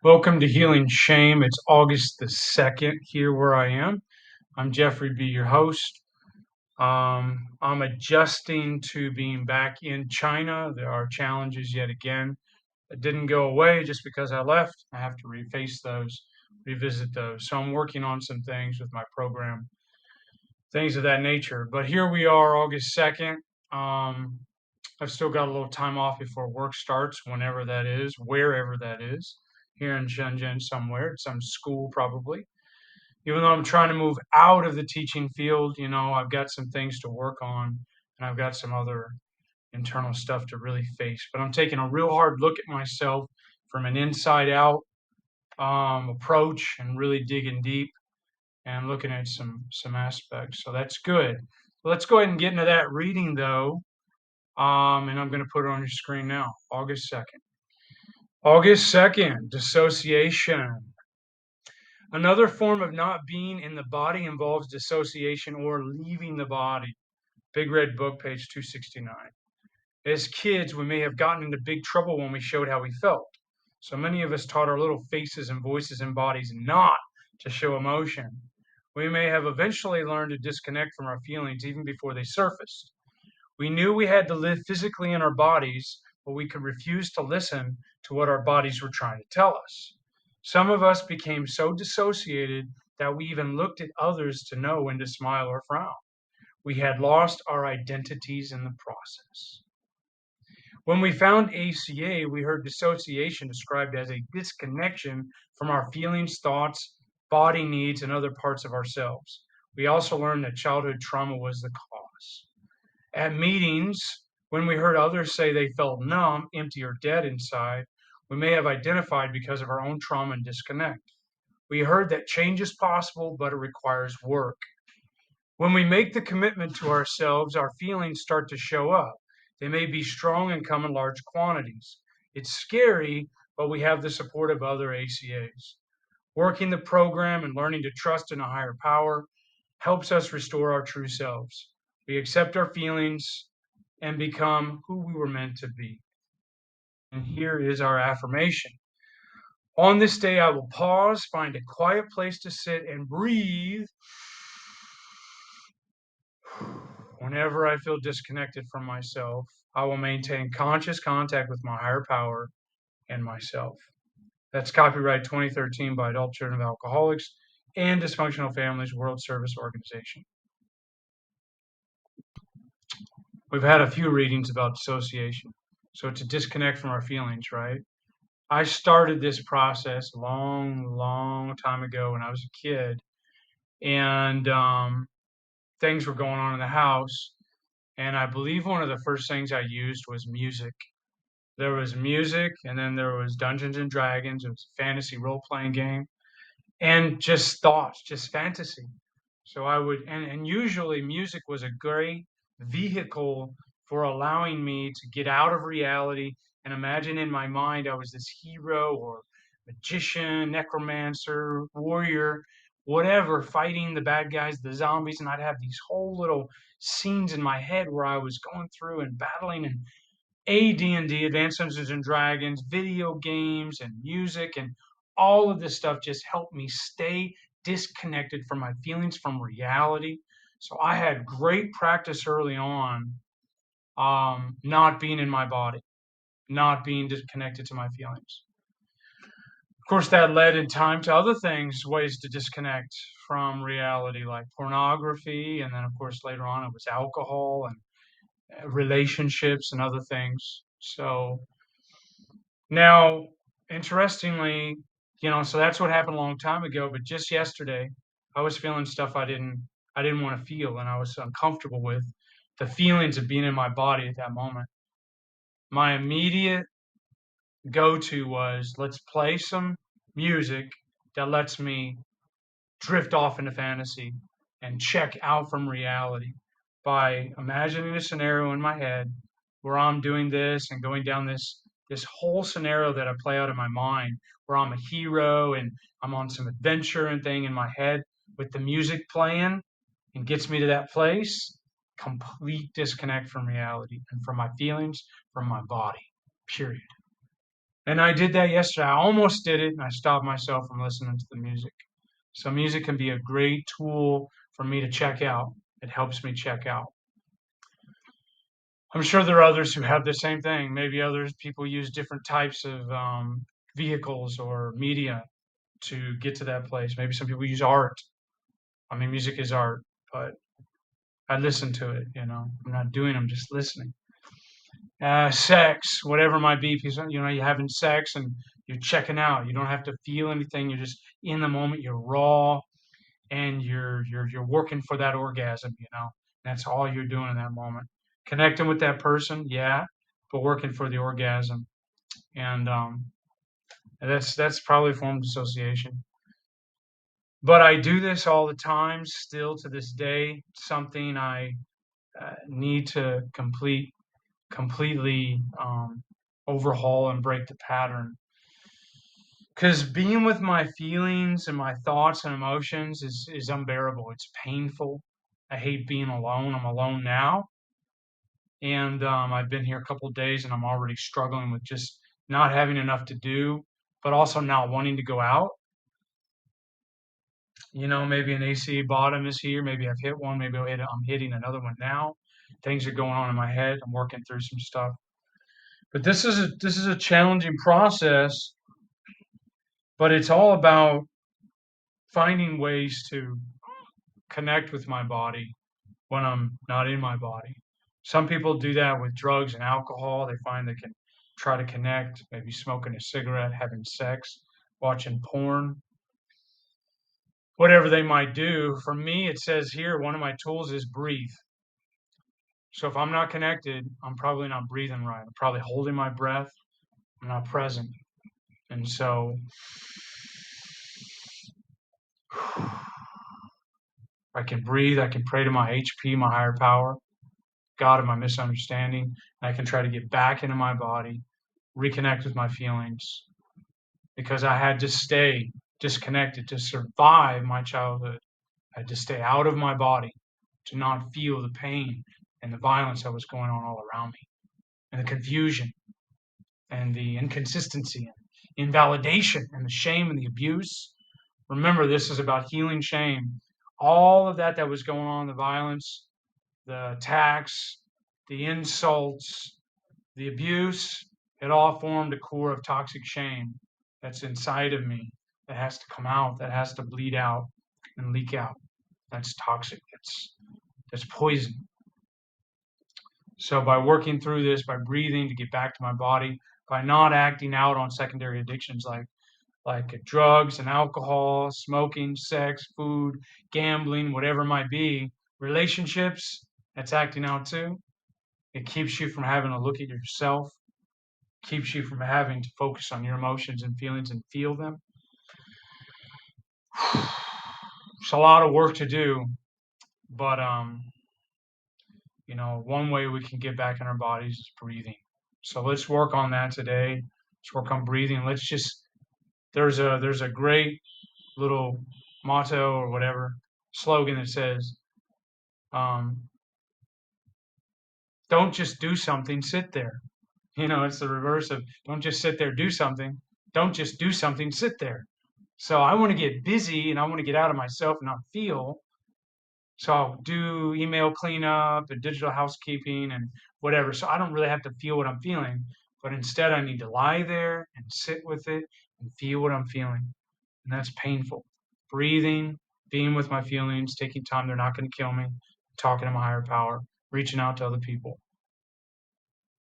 Welcome to Healing Shame. It's August the 2nd here where I am. I'm Jeffrey B., your host. I'm adjusting to being back in China. There are challenges yet again. It didn't go away just because I left. I have to reface those, revisit those. So I'm working on some things with my program, things of that nature. But here we are, August 2nd. Um, I've still got a little time off before work starts, whenever that is, wherever that is, here in Shenzhen somewhere, at some school probably. Even though I'm trying to move out of the teaching field, I've got some things to work on and I've got some other internal stuff to really face. But I'm taking a real hard look at myself from an inside out approach and really digging deep and looking at some aspects. So that's good. Let's go ahead and get into that reading though. And I'm going to put it on your screen now. August 2nd. August 2nd, dissociation. Another form of not being in the body involves dissociation or leaving the body. Big Red Book, page 269. As kids, we may have gotten into big trouble when we showed how we felt. So many of us taught our little faces and voices and bodies not to show emotion. We may have eventually learned to disconnect from our feelings even before they surfaced. We knew we had to live physically in our bodies, but we could refuse to listen to what our bodies were trying to tell us. Some of us became so dissociated that we even looked at others to know when to smile or frown. We had lost our identities in the process. When we found ACA, we heard dissociation described as a disconnection from our feelings, thoughts, body needs, and other parts of ourselves. We also learned that childhood trauma was the cause. At meetings, when we heard others say they felt numb, empty, or dead inside, we may have identified because of our own trauma and disconnect. We heard that change is possible, but it requires work. When we make the commitment to ourselves, our feelings start to show up. They may be strong and come in large quantities. It's scary, but we have the support of other ACAs. Working the program and learning to trust in a higher power helps us restore our true selves. We accept our feelings and become who we were meant to be. And here is our affirmation. On this day, I will pause, find a quiet place to sit and breathe. Whenever I feel disconnected from myself, I will maintain conscious contact with my higher power and myself. That's copyright 2013 by Adult Children of Alcoholics and Dysfunctional Families World Service Organization. We've had a few readings about dissociation. So to disconnect from our feelings, right? I started this process a long time ago when I was a kid, and things were going on in the house. And I believe one of the first things I used was music. There was music, and then there was Dungeons and Dragons. It was a fantasy role playing game, and just thoughts, just fantasy. So I would, and usually music was a great vehicle for allowing me to get out of reality and imagine in my mind I was this hero or magician, necromancer, warrior, whatever, fighting the bad guys, the zombies, and I'd have these whole little scenes in my head where I was going through and battling and AD&D, Advanced Dungeons and Dragons, video games, and music, and all of this stuff just helped me stay disconnected from my feelings, from reality. So I had great practice early on, not being in my body, not being disconnected to my feelings. Of course, that led in time to other things, ways to disconnect from reality, like pornography, and then, of course, later on it was alcohol and relationships and other things. So now, interestingly, so that's what happened a long time ago. But just yesterday, I was feeling stuff I didn't want to feel, and I was uncomfortable with the feelings of being in my body at that moment. My immediate go-to was let's play some music that lets me drift off into fantasy and check out from reality by imagining a scenario in my head where I'm doing this and going down this whole scenario that I play out in my mind where I'm a hero and I'm on some adventure and thing in my head with the music playing and gets me to that place. Complete disconnect from reality and from my feelings, from my body. Period. And I did that yesterday. I almost did it, and I stopped myself from listening to the music. So music can be a great tool for me to check out. It helps me check out. I'm sure there are others who have the same thing. Maybe others people use different types of vehicles or media to get to that place. Maybe some people use art. I mean, music is art, but I listen to it. I'm not doing. I'm just listening. Sex, whatever it might be. Because you're having sex and you're checking out. You don't have to feel anything. You're just in the moment. You're raw, and you're working for that orgasm. That's all you're doing in that moment. Connecting with that person, yeah, but working for the orgasm, and that's probably a form of dissociation. But I do this all the time, still to this day. Something I need to completely overhaul and break the pattern. Because being with my feelings and my thoughts and emotions is unbearable. It's painful. I hate being alone. I'm alone now. And I've been here a couple of days and I'm already struggling with just not having enough to do, but also not wanting to go out. Maybe an AC bottom is here. Maybe I've hit one. Maybe I'm hitting another one now. Things are going on in my head. I'm working through some stuff. But this is a challenging process, but it's all about finding ways to connect with my body when I'm not in my body. Some people do that with drugs and alcohol. They find they can try to connect, maybe smoking a cigarette, having sex, watching porn, whatever they might do. For me, it says here one of my tools is breathe. So if I'm not connected, I'm probably not breathing right. I'm probably holding my breath. I'm not present. And so I can breathe. I can pray to my HP, my higher power, God of my misunderstanding. And I can try to get back into my body, reconnect with my feelings, because I had to stay disconnected to survive my childhood. I had to stay out of my body to not feel the pain and the violence that was going on all around me, and the confusion and the inconsistency and invalidation and the shame and the abuse. Remember, this is about healing shame. All of that was going on, the violence, the attacks, the insults, the abuse, it all formed a core of toxic shame that's inside of me that has to come out, that has to bleed out and leak out. That's toxic. That's poison. So by working through this, by breathing to get back to my body, by not acting out on secondary addictions like drugs and alcohol, smoking, sex, food, gambling, whatever it might be, relationships, that's acting out too. It keeps you from having to look at yourself, keeps you from having to focus on your emotions and feelings and feel them. It's a lot of work to do, but one way we can get back in our bodies is breathing. So let's work on that today. Let's work on breathing. There's a great little motto or whatever slogan that says, um, "Don't just do something, sit there." It's the reverse of don't just sit there, do something. Don't just do something, sit there. So I want to get busy and I want to get out of myself and not feel. So I'll do email cleanup and digital housekeeping and whatever. So I don't really have to feel what I'm feeling, but instead I need to lie there and sit with it and feel what I'm feeling. And that's painful. Breathing, being with my feelings, taking time, they're not going to kill me, talking to my higher power, reaching out to other people,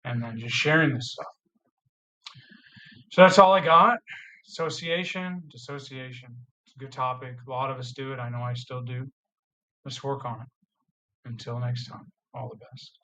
and then just sharing this stuff. So that's all I got. Dissociation. It's a good topic. A lot of us do it. I know I still do. Let's work on it. Until next time, all the best.